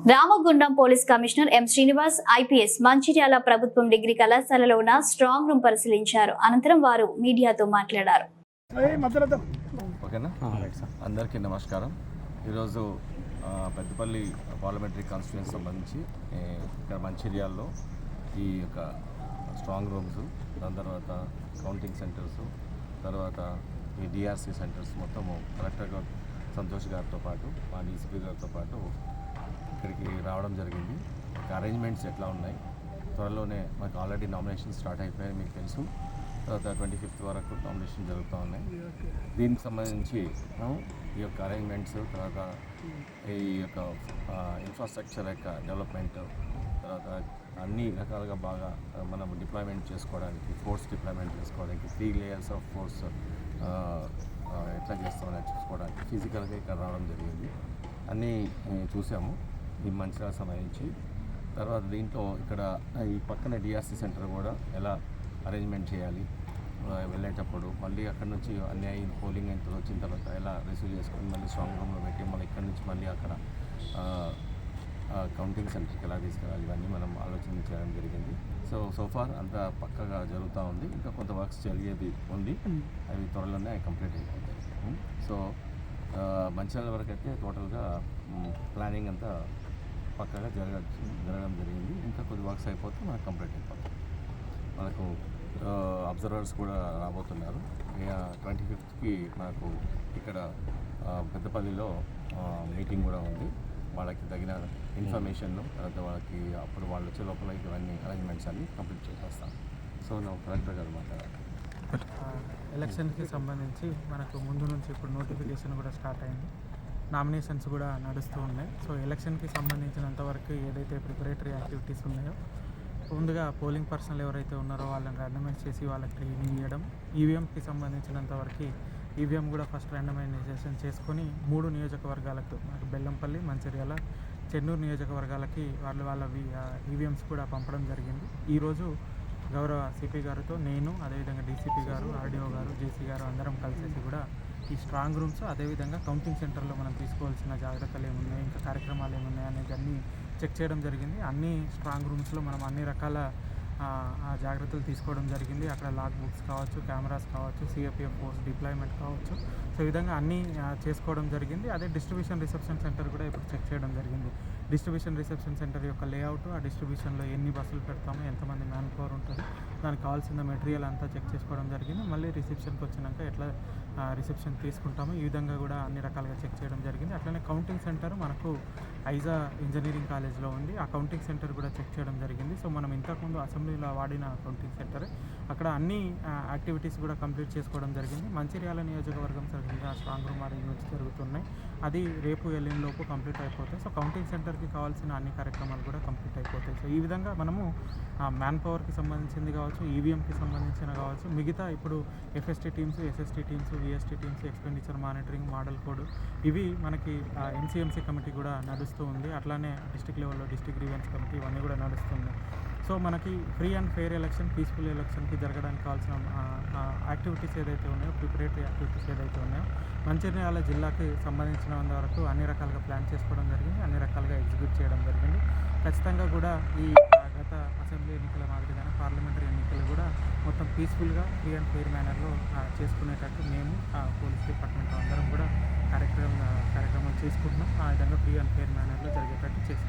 Ramagundam police commissioner M Srinivas IPS Mancherial ప్రభుత్వం degree కళాశాలలో ఉన్న స్ట్రాంగ్ రూమ్ పరిశీలించారు. అనంతరం వారు మీడియాతో మాట్లాడారు. అందరికీ నమస్కారం. ఈరోజు పెద్దపల్లి పార్లమెంటరీ కాన్స్టిట్యుయెన్సీ సంబంధించి ఇక్కడ మంచిర్యాలలో ఈ యొక్క స్ట్రాంగ్ రూమ్స్, దాని తర్వాత కౌంటింగ్ సెంటర్స్, తర్వాత ఈ డిఆర్సీ సెంటర్స్ మొత్తము కలెక్టర్ గారు సంతోష్ గారితో పాటు మా డీసీపీ గారితో పాటు ఇక్కడికి రావడం జరిగింది. అరేంజ్మెంట్స్ ఎట్లా ఉన్నాయి, త్వరలోనే మాకు ఆల్రెడీ నామినేషన్ స్టార్ట్ అయిపోయాయి, మీకు తెలుసు. తర్వాత 25th వరకు నామినేషన్ జరుగుతూ ఉన్నాయి. దీనికి సంబంధించి ఈ యొక్క అరేంజ్మెంట్స్, తర్వాత ఈ యొక్క ఇన్ఫ్రాస్ట్రక్చర్ యొక్క డెవలప్మెంట్, తర్వాత అన్ని రకాలుగా బాగా మనం డిప్లాయ్మెంట్ చేసుకోవడానికి, ఫోర్స్ డిప్లాయ్మెంట్ చేసుకోవడానికి, 3 layers ఆఫ్ ఫోర్స్ ఎట్లా చేస్తామని చూసుకోవడానికి ఫిజికల్గా ఇక్కడ రావడం జరిగింది. అన్నీ చూసాము ఈ మంచిర్యాల సంబంధించి. తర్వాత దీంట్లో ఇక్కడ ఈ పక్కన డిఆర్సీ సెంటర్ కూడా ఎలా అరేంజ్మెంట్ చేయాలి, వెళ్ళేటప్పుడు మళ్ళీ అక్కడ నుంచి అన్ని పోలింగ్ ఎంత వచ్చిన తర్వాత ఎలా రిసీవ్ చేసుకొని మళ్ళీ స్ట్రాంగ్ రూమ్లో పెట్టి మళ్ళీ ఇక్కడ నుంచి మళ్ళీ అక్కడ కౌంటింగ్ సెంటర్కి ఎలా తీసుకెళ్ళాలి, ఇవన్నీ మనం ఆలోచన చేయడం జరిగింది. సో ఫార్ అంతా పక్కగా జరుగుతూ ఉంది. ఇంకా కొంత వర్క్స్ జరిగేది ఉంది, అవి త్వరలోనే కంప్లీట్ అయిపోతాయి. సో మంచిర్యాల వరకు అయితే టోటల్గా ప్లానింగ్ అంతా పక్కగా జరగడం జరిగింది. ఇంకా కొద్ది వర్క్స్ అయిపోతే మనకు కంప్లీట్ అయిపోతుంది. మనకు అబ్జర్వర్స్ కూడా రాబోతున్నారు. 25th మనకు ఇక్కడ పెద్దపల్లిలో మీటింగ్ కూడా ఉంది. వాళ్ళకి తగిన ఇన్ఫర్మేషన్, తర్వాత వాళ్ళకి అప్పుడు వాళ్ళు వచ్చే లోపల ఇవన్నీ అరేంజ్మెంట్స్ అన్నీ కంప్లీట్ చేసేస్తాం. సో నువ్వు కలెక్టర్ గారు మాట్లాడాలి. ఎలక్షన్కి సంబంధించి మనకు ముందు నుంచి ఇప్పుడు నోటిఫికేషన్ కూడా స్టార్ట్ అయింది, నామినేషన్స్ కూడా నడుస్తూ ఉన్నాయి. సో ఎలక్షన్కి సంబంధించినంతవరకు ఏదైతే ప్రిపరేటరీ యాక్టివిటీస్ ఉన్నాయో, ముందుగా పోలింగ్ పర్సనల్ ఎవరైతే ఉన్నారో వాళ్ళని ర్యాండమైజ్ చేసి వాళ్ళకి ట్రైనింగ్ ఇవ్వడం, ఈవీఎంకి సంబంధించినంతవరకు ఈవీఎం కూడా ఫస్ట్ ర్యాండమైజేషన్ చేసుకొని 3 నియోజకవర్గాలకు, మనకు బెల్లంపల్లి, మంచిర్యాల, చెన్నూరు నియోజకవర్గాలకి వాళ్ళ ఈవీఎంస్ కూడా పంపడం జరిగింది. ఈరోజు గౌరవ సిపి గారితో నేను, అదేవిధంగా డీసీపీ గారు, ఆర్డీఓ గారు, జేసీ గారు అందరం కలిసేసి కూడా ఈ స్ట్రాంగ్ రూమ్స్, అదేవిధంగా కౌంటింగ్ సెంటర్లో మనం తీసుకోవాల్సిన జాగ్రత్తలు ఏమున్నాయి, ఇంకా కార్యక్రమాలు ఏమున్నాయి అనేది అన్నీ చెక్ చేయడం జరిగింది. అన్ని స్ట్రాంగ్ రూమ్స్లో మనం అన్ని రకాల జాగ్రత్తలు తీసుకోవడం జరిగింది. అక్కడ లాక్ బుక్స్ కావచ్చు, కెమెరాస్ కావచ్చు, సిఆర్పిఎఫ్ ఫోర్స్ డిప్లాయ్మెంట్ కావచ్చు, సో ఈ విధంగా అన్నీ చేసుకోవడం జరిగింది. అదే డిస్ట్రిబ్యూషన్ రిసెప్షన్ సెంటర్ కూడా ఇప్పుడు చెక్ చేయడం జరిగింది. డిస్ట్రిబ్యూషన్ రిసెప్షన్ సెంటర్ యొక్క లేఅవుట్, ఆ డిస్ట్రిబ్యూషన్లో ఎన్ని బస్సులు పెడతామో, ఎంతమంది మ్యాన్ పవర్ ఉంటుంది, దానికి కావాల్సిన మెటీరియల్ అంతా చెక్ చేసుకోవడం జరిగింది. మళ్ళీ రిసెప్షన్కి వచ్చినాక ఎట్లా రిసెప్షన్ తీసుకుంటాము, ఈ విధంగా కూడా అన్ని రకాలుగా చెక్ చేయడం జరిగింది. అట్లనే కౌంటింగ్ సెంటర్ మనకు ఐజా ఇంజనీరింగ్ కాలేజ్లో ఉంది, ఆ కౌంటింగ్ సెంటర్ కూడా చెక్ చేయడం జరిగింది. సో మనం ఇంతకుముందు అసెంబ్లీలో వాడిన కౌంటింగ్ సెంటర్, అక్కడ అన్ని యాక్టివిటీస్ కూడా కంప్లీట్ చేసుకోవడం జరిగింది. మంచిర్యాల నియోజకవర్గం సరిగ్గా స్ట్రాంగ్ రూమ్ అరేంజ్మెంట్స్ జరుగుతున్నాయి, అది రేపు ఎల్లుండిలోపు కంప్లీట్ అయిపోతాయి. సో కౌంటింగ్ సెంటర్కి కావాల్సిన అన్ని కార్యక్రమాలు కూడా కంప్లీట్ అయిపోతాయి. సో ఈ విధంగా మనము మ్యాన్ పవర్కి సంబంధించింది కావచ్చు, ఈవీఎంకి సంబంధించిన కావచ్చు, మిగతా ఇప్పుడు FST teams, SST teams, VST teams, expenditure monitoring, model code, ఇవి మనకి ఎన్సీఎంసీ కమిటీ కూడా నడుస్తూ ఉంది. అట్లానే డిస్ట్రిక్ట్ లెవెల్లో డిస్ట్రిక్ట్ గ్రీవెన్స్ కమిటీ, ఇవన్నీ కూడా నడుస్తున్నాయి. సో మనకి free and fair election, peaceful ఎలక్షన్కి జరగడానికి కావాల్సిన యాక్టివిటీస్ ఏదైతే ఉన్నాయో, ప్రిపరేటరీ యాక్టివిటీస్ ఏదైతే ఉన్నాయో, మంచిర్యాల జిల్లాకి సంబంధించిన వరకు అన్ని రకాలుగా ప్లాన్ చేసుకోవడం జరిగింది, అన్ని రకాలుగా ఎగ్జిక్యూట్ చేయడం జరిగింది. ఖచ్చితంగా కూడా ఈ గత అసెంబ్లీ ఎన్నికల మాదిరిగానే పార్లమెంటరీ ఎన్నికలు కూడా మొత్తం పీస్ఫుల్గా ఫ్రీ అండ్ ఫెయిర్ మేనర్లో చేసుకునేటట్టు మేము పోలీస్ డిపార్ట్మెంట్ అందరం కూడా కార్యక్రమాలు చేసుకుంటున్నాం. ఆ విధంగా ఫ్రీ అండ్ ఫెయిర్ మేనర్లో జరిగేటట్టు చేసుకుంటాం.